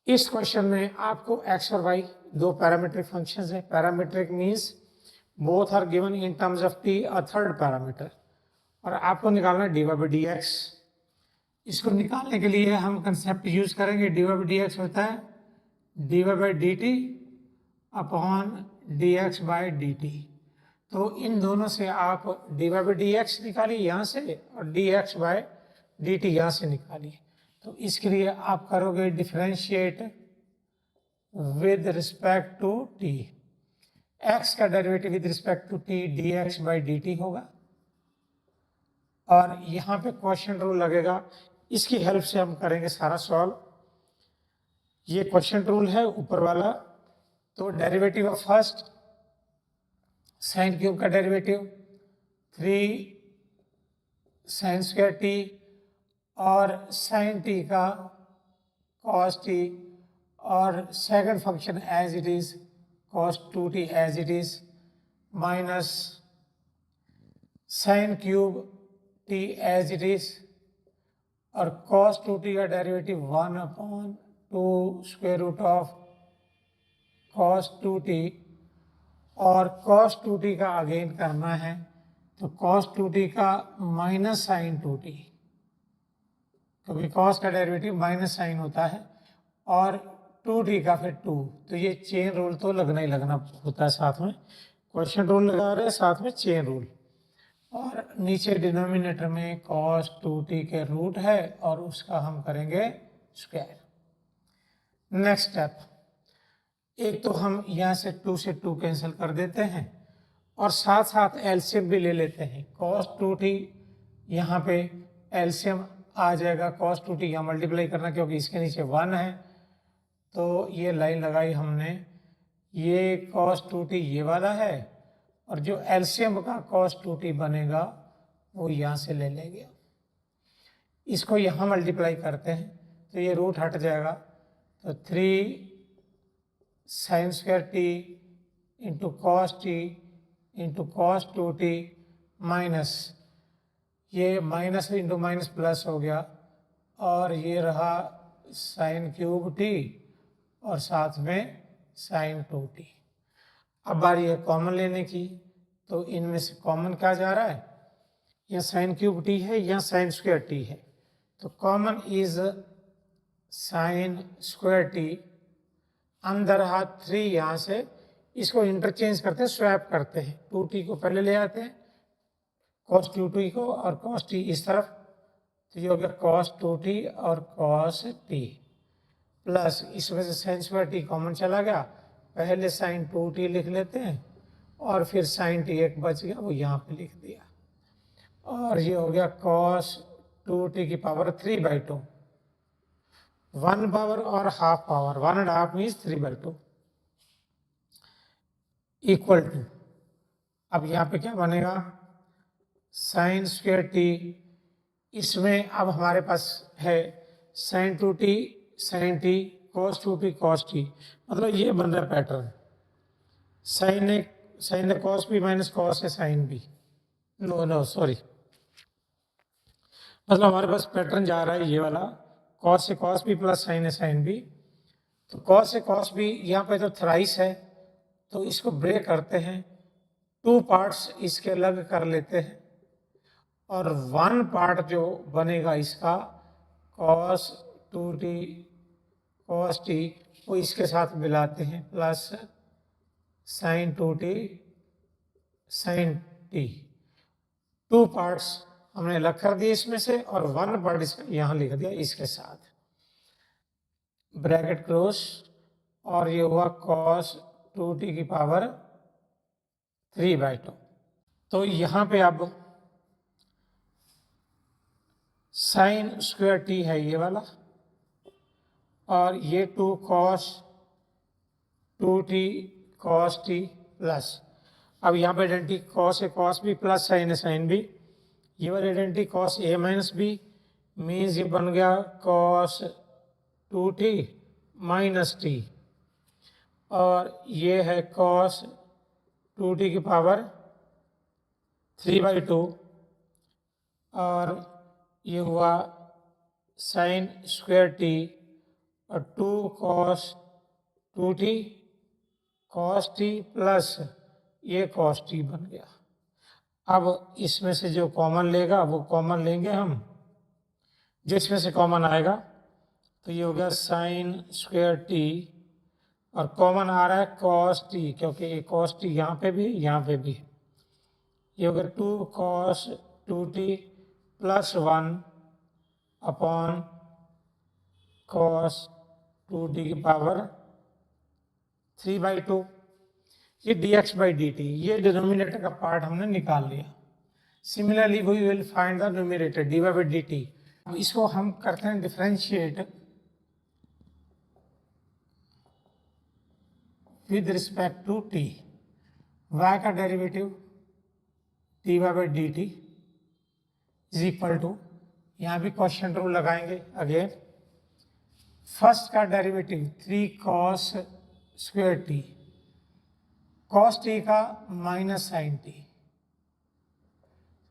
इस क्वेश्चन में आपको x और y दो पैरामीट्रिक फंक्शंस हैं। Parametric means both are given in terms of t a third parameter, और आपको निकालना dy by dx। इसको निकालने के लिए हम कंसेप्ट यूज करेंगे। dy by dx होता है dy by dt upon dx by dt। तो इन दोनों से आप dy by dx निकालिए यहाँ से, और dx by dt यहाँ से निकालिए। तो इसके लिए आप करोगे differentiate with respect to t। x का derivative with respect to t dx by dt होगा, और यहाँ पे क्वेश्चन रूल लगेगा। इसकी हेल्प से हम करेंगे सारा सॉल्व। ये क्वेश्चन रूल है ऊपर वाला। तो derivative of first sine cube का डेरिवेटिव 3 साइन स्क्वायर टी, और साइन टी का कॉस टी, और second function as it is cos 2t as it is, minus sine cube t as it is, और cos 2t का derivative 1/2 square root of cos 2t, और cos 2t का again करना है। तो cos 2t का minus sign 2t, क्योंकि cos का डेरिवेटिव माइनस साइन होता है, और 2t का फिर 2। तो ये चेन रूल तो लगना ही लगना होता है साथ में। क्वेश्चन रूल लगा रहे हैं साथ में चेन रूल। और नीचे डिनोमिनेटर में कॉस 2t के रूट है, और उसका हम करेंगे स्क्वायर। नेक्स्ट स्टेप, एक तो हम यहाँ से 2 से 2 कैंसिल कर देते हैं, और साथ साथ एलसीएम भी ले लेते हैं। कॉस 2t यहाँ पे एलसीएम आ जाएगा, कॉस 2t यहाँ मल्टीप्लाई करना क्योंकि इसके नीचे 1 है। तो ये लाइन लगाई हमने, ये कॉस 2t ये वाला है, और जो एलसीएम का कॉस 2t बनेगा वो यहाँ से ले लेंगे। इसको यहाँ मल्टीप्लाई करते हैं तो ये रूट हट जाएगा। तो 3 sine square T into cos T into cos 2t minus, ये माइनस इंटू माइनस प्लस हो गया, और ये रहा साइन क्यूब टी और साथ में साइन 2t। अब बारी है कॉमन लेने की। तो इनमें से कॉमन क्या जा रहा है, यह साइन क्यूब टी है, यह साइन स्क्वायर टी है। तो common is sine square T, अंदर हाथ 3 यहाँ से, इसको इंटरचेंज करते हैं, स्वैप करते हैं। 2t को पहले ले आते हैं cos 2t को, और cos t इस तरफ। तो ये हो गया cos 2t और cos t, प्लस इसमें से साइन स्क्वायर टी कॉमन चला गया। पहले साइन 2t लिख लेते हैं, और फिर साइन टी एक बच गया, वो यहाँ पे लिख दिया। और ये हो गया cos 2t की पावर 3/2, 1 पावर और half power, 1.5 means 3/2 equal to. अब यहाँ पे क्या बनेगा, साइन स्क्वायर टी, इसमें अब हमारे पास है sine 2t sine t, cos 2t cos t, मतलब ये बन रहा है पैटर्न। साइन है कॉस बी माइनस कॉस है साइन बी, नो सॉरी, मतलब हमारे पास पैटर्न जा रहा है ये वाला, कॉस से कॉस बी प्लस साइन है साइन बी। तो कॉस से कॉस बी यहाँ पे तो थ्राइस है, तो इसको ब्रेक करते हैं, 2 पार्ट्स इसके अलग कर लेते हैं, और 1 पार्ट जो बनेगा इसका cos 2t cos t, वो इसके साथ मिलाते हैं, plus sin 2t sin t। 2 parts हमने अलग कर दिए इसमें से, और 1 पार्ट इसका यहाँ लिख दिया इसके साथ, ब्रैकेट क्लोज, और ये हुआ cos 2t की पावर 3/2। तो यहाँ पे अब साइन स्क्वायर टी है ये वाला, और ये 2 cos 2t cos t plus, अब यहाँ पे आइडेंटिटी cos है cos b प्लस साइन है साइन b, ये वाली identity cos a minus b, means ये बन गया cos 2t माइनस t, और ये है cos 2t की पावर 3/2, और ये हुआ साइन स्क्वायर टी और 2 cos 2t cos t plus ये cos t बन गया। अब इसमें से जो कॉमन लेगा वो कॉमन लेंगे हम, जिसमें से कॉमन आएगा तो ये हो गया साइन स्क्वायर टी, और कॉमन आ रहा है कॉस टी, क्योंकि ये कॉस टी यहाँ पे भी यहाँ पे भी। ये हो गया 2 cos 2t plus 1 upon cos 2t की पावर 3/2। ये dx/dt, ये डिनोमिनेटर का पार्ट हमने निकाल लिया। Similarly we will find the numerator dy/dt। अब इसको हम करते हैं differentiate with respect to t। y का derivative dy/dt is equal to, यहाँ भी क्वेश्चन रूल लगाएंगे अगेन। फर्स्ट का derivative 3 cos square t, cos t का minus sine t,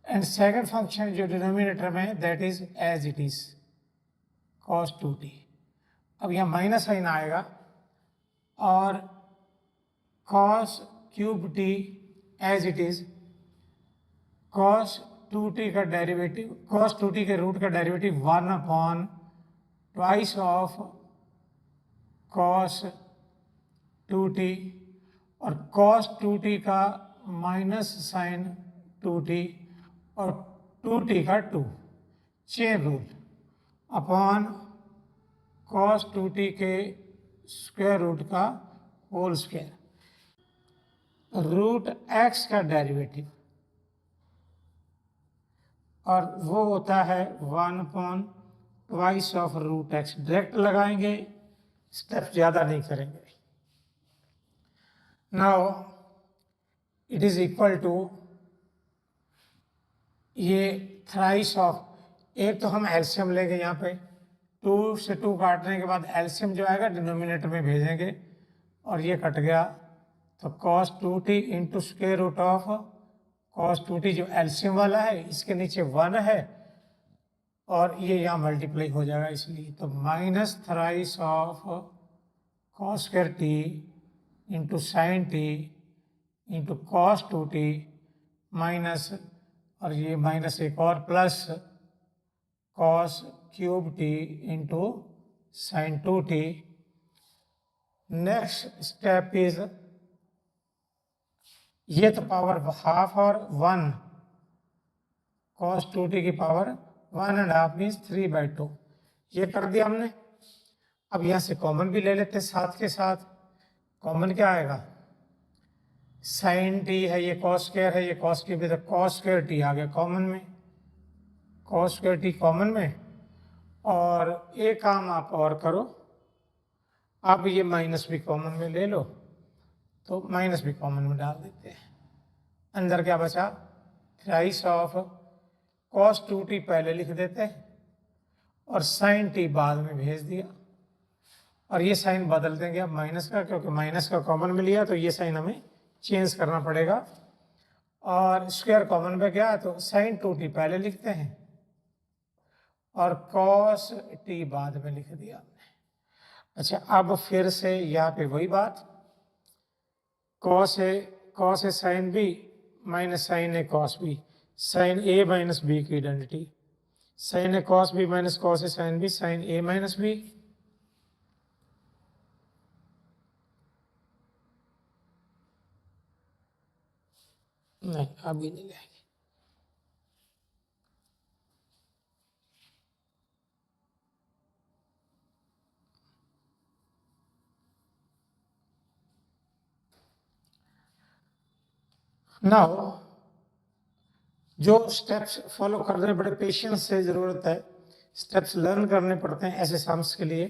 and second function जो डिनोमिनेटर में that is as it is cos 2t। अब यहाँ माइनस साइन आएगा और cos cube t as it is cos 2t का derivative, cos 2t के root का derivative 1 upon twice of cos 2t, और cos 2t का माइनस साइन 2t और 2t का 2 chain rule upon cos 2t के स्क्वायर रूट का whole square, root x का डेरिवेटिव, और वो होता है 1 upon twice of root x। Direct लगाएंगे, स्टेप ज़्यादा नहीं करेंगे। Now it is equal to ये थ्राइस ऑफ, एक तो हम एलसीएम लेंगे यहाँ पे, 2 से 2 काटने के बाद एलसीएम जो आएगा डिनोमिनेटर में भेजेंगे, और ये कट गया तो cos 2t into square root of cos 2t जो एलसीएम वाला है इसके नीचे 1 है, और ये यहाँ मल्टीप्लाई हो जाएगा इसलिए, तो minus thrice of cos square T into sine T into cos 2t minus, और ये माइनस एक और plus cos cube T into sine 2t। Next step is, ये तो पावर हाफ और 1, cos 2t की पावर 1.5 मीन्स 3/2, ये कर दिया हमने। अब यहाँ से कॉमन भी ले लेते हैं साथ के साथ। कॉमन क्या आएगा, साइन टी है, ये cos स्क्वायर है, ये cos क्यूब है, तो cos स्क्वायर टी आ गया कॉमन में, cos स्क्वायर टी कॉमन में। और एक काम आप और करो, आप ये माइनस भी कॉमन में ले लो, तो माइनस भी कॉमन में डाल देते हैं। अंदर क्या बचा, थ्राइस ऑफ cos 2t पहले लिख देते हैं और sin t बाद में भेज दिया, और ये साइन बदल देंगे अब माइनस का, क्योंकि माइनस का कॉमन में लिया तो ये साइन हमें चेंज करना पड़ेगा। और स्क्वायर कॉमन में गया तो sin 2t पहले लिखते हैं और cos t बाद में लिख दिया हमने। अच्छा, अब फिर से यहाँ पे वही बात, cos है sin b माइनस साइन है cos b, sine a minus b की आइडेंटिटी, साइन है cos b माइनस cos है sin b, sine a minus b। नहीं, अभी नहीं लेंगे। नाउ जो स्टेप्स फॉलो करने बड़े पेशेंस से ज़रूरत है, स्टेप्स लर्न करने पड़ते हैं ऐसे सम्स के लिए।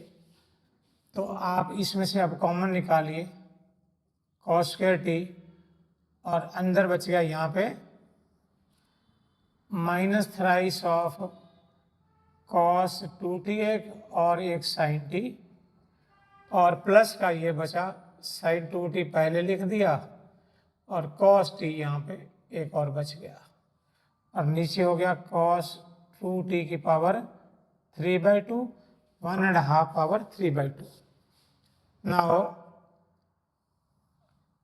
तो आप इसमें से अब कॉमन निकालिए cos स्क्वायर टी, और अंदर बच गया यहाँ पे minus thrice of cos 2t एक और एक sin t, और प्लस का ये बचा sin 2t पहले लिख दिया और cos t यहाँ पे एक और बच गया, और नीचे हो गया cos 2t की पावर 3/2 1.5 पावर 3/2। नाउ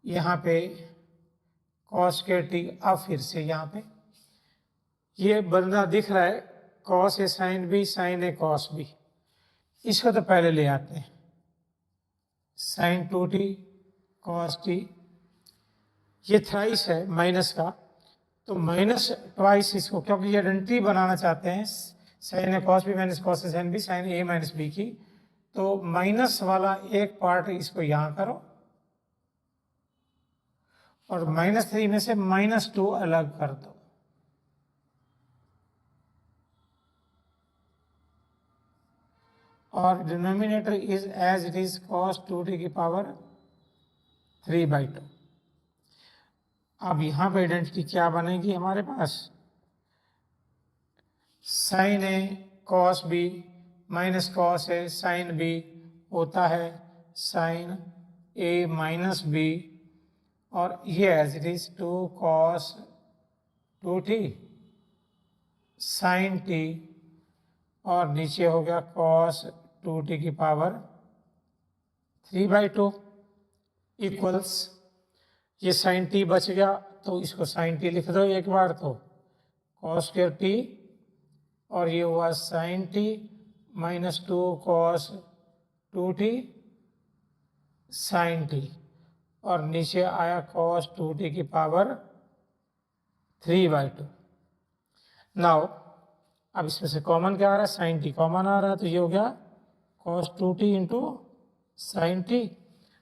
यहाँ पे कॉस के टी, अब फिर से यहाँ पे ये बंदा दिख रहा है cos a sine B sign a cos B, इसको तो पहले ले आते हैं। साइन 2t कॉस टी, ये थ्राइस है माइनस का, तो माइनस ट्वाइस इसको, क्योंकि ये आइडेंटिटी बनाना चाहते हैं sign a cos b minus cos a sine B sign a minus B की, तो माइनस वाला एक पार्ट इसको यहाँ करो और -3 में से -2 अलग कर दो। और denominator is as it is cos 2t की पावर 3/2। अब यहाँ पे आइडेंटिटी क्या बनेगी हमारे पास, sine a cos b minus cos a sine b होता है साइन ए माइनस बी, और ये as it is 2 cos 2t sine t, और नीचे हो गया cos 2t की पावर 3/2 इक्वल्स, ये साइन टी बच गया तो इसको साइन टी लिख दो एक बार, तो cos स्क्वायर टी, और ये हुआ sine t minus 2 cos 2t sine t, और नीचे आया cos 2t की पावर 3/2। नाउ अब इसमें से कॉमन क्या आ रहा है, साइन टी कॉमन आ रहा है, तो ये हो गया cos 2t into sine t,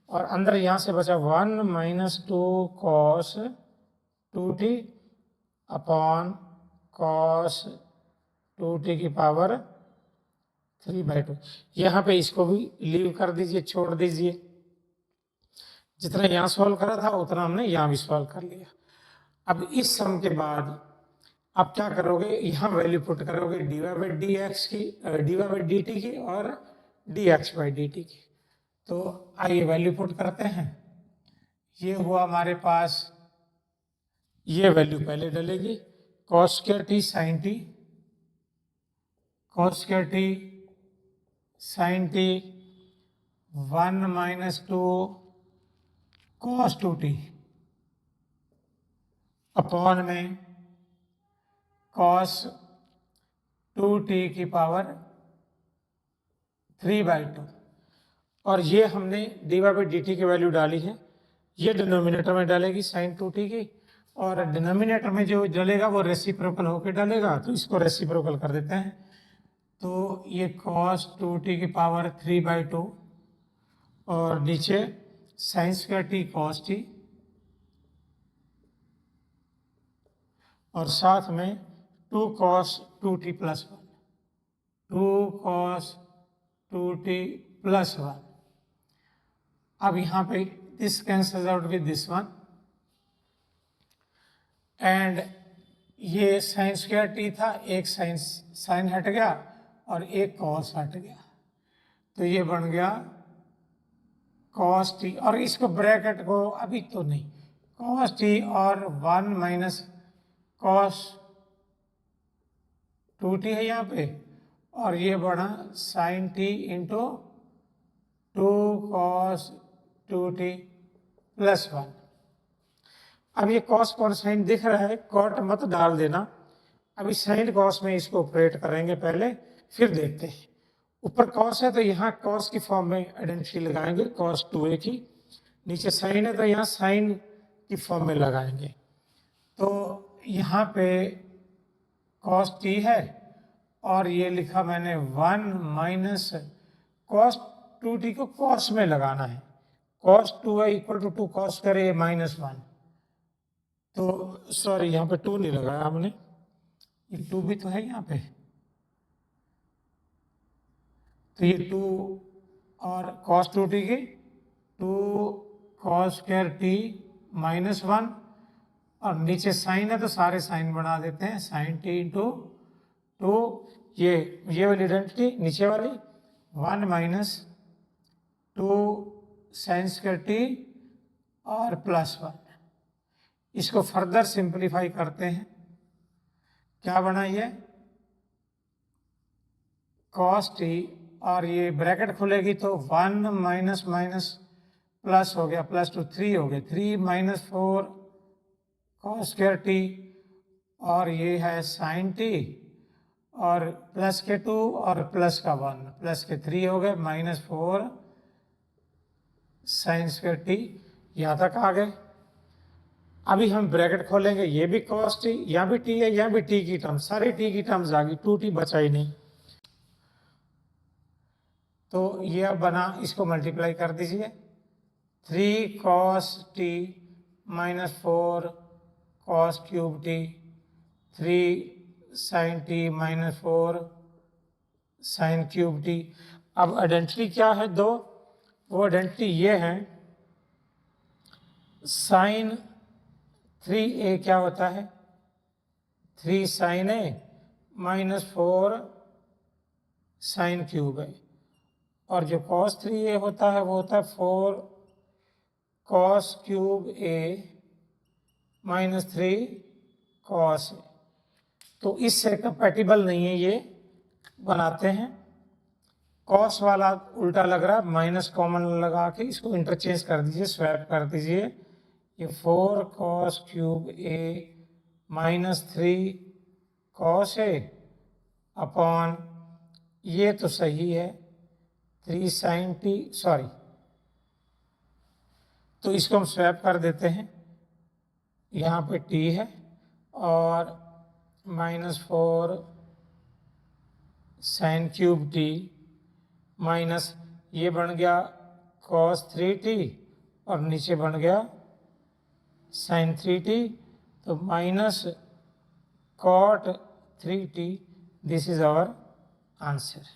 और अंदर यहाँ से बचा 1 - 2 cos 2t upon cos 2t की पावर 3/2। यहाँ पे इसको भी लीव कर दीजिए, छोड़ दीजिए, जितना यहाँ सॉल्व करा था उतना हमने यहाँ भी सॉल्व कर लिया। अब इस सम के बाद आप क्या करोगे, यहाँ वैल्यू पुट करोगे dy/dx की, dy/dt की और dx/dt की। तो आइए वैल्यू पुट करते हैं। ये हुआ हमारे पास, ये वैल्यू पहले डलेगी cos square t sine t, cos square t sine t 1 - 2 cos 2t upon में cos 2t की पावर 3/2, और ये हमने dy/dt की वैल्यू डाली है, ये डिनोमिनेटर में डालेगी साइन 2t की, और डिनोमिनेटर में जो डलेगा वो रेसिप्रोकल होकर डलेगा, तो इसको रेसिप्रोकल कर देते हैं। तो ये cos 2t की पावर 3/2 और नीचे sign square t cos t, और साथ में 2 cos 2t + 1, 2 cos 2t + 1। अब यहाँ पे this cancels out with this one, and ये साइन स्क्वायर टी था, एक साइन हट गया और एक कॉस हट गया, तो ये बन गया cos t, और इसको ब्रैकेट को अभी तो नहीं, cos t और 1 - cos 2t है यहाँ पे, और ये बढ़ा sign t into 2 cos 2t + 1। अब ये cos और साइन दिख रहा है, कॉट मत डाल देना, अभी साइन cos में इसको ऑपरेट करेंगे पहले, फिर देखते हैं। ऊपर cos है तो यहाँ cos की फॉर्म में आइडेंटिटी लगाएंगे cos 2a की, नीचे साइन है तो यहाँ साइन की फॉर्म में लगाएंगे। तो यहाँ पे cos t है, और ये लिखा मैंने 1 - cos 2t को cos में लगाना है, cos 2a = 2 cos करे -1, तो सॉरी यहाँ पे 2 नहीं लगाया हमने, ये 2 भी तो है यहाँ पे, तो ये 2 और cos 2t की 2 cos स्क्वायर t -1, और नीचे साइन है तो सारे साइन बना देते हैं, साइन t इंटू 2, ये वाली आइडेंटिटी नीचे वाली 1 - 2 साइन स्क्वायर t और +1। इसको फर्दर सिंप्लीफाई करते हैं, क्या बना ये cos t और ये ब्रैकेट खुलेगी तो 1 माइनस माइनस प्लस हो गया, प्लस टू 3 हो गया, 3 माइनस 4 कॉस स्क्वायर टी, और ये है साइन टी, और प्लस के 2 और प्लस का 1, प्लस के 3 हो गए, माइनस 4 साइन स्क्वायर टी। यहाँ तक आ गए। अभी हम ब्रैकेट खोलेंगे, ये भी कॉस टी, यहाँ भी टी है, यहाँ भी टी की टर्म, सारी टी की टर्म्स आ गई, 2t बचा ही नहीं। तो ये अब बना, इसको मल्टीप्लाई कर दीजिए, 3 cos t minus 4 cos cube t, 3 sine t minus 4 sine cube t. अब आइडेंटिटी क्या है दो? वो आइडेंटिटी ये है, साइन 3a क्या होता है? 3 sign a minus 4 sine cube है, और जो कॉस 3a होता है वो होता है 4 cos cube A minus 3 cos A. तो इससे कंपैटिबल नहीं है, ये बनाते हैं। कॉस वाला उल्टा लग रहा है, माइनस कॉमन लगा के इसको इंटरचेंज कर दीजिए, स्वैप कर दीजिए। ये 4 cos cube A minus 3 cos A upon, ये तो सही है, 3 साइन टी, सॉरी, तो इसको हम स्वैप कर देते हैं, यहाँ पे टी है और minus 4 sine cube T minus, ये बन गया कॉस 3t और नीचे बन गया साइन 3t, तो minus cot 3t, this is our answer.